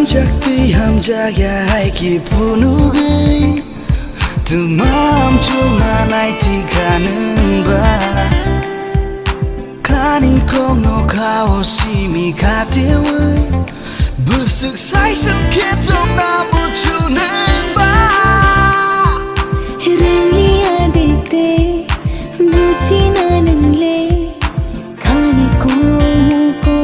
작디 함자야 할기 부누기 두 마음 중 하나의 티가는 바 가니 공로 가오심이 가대워 부스ực say sương khiết trong 나무 주는 바 रंगी आदतें बुझी ना नंगले खाने को मुझको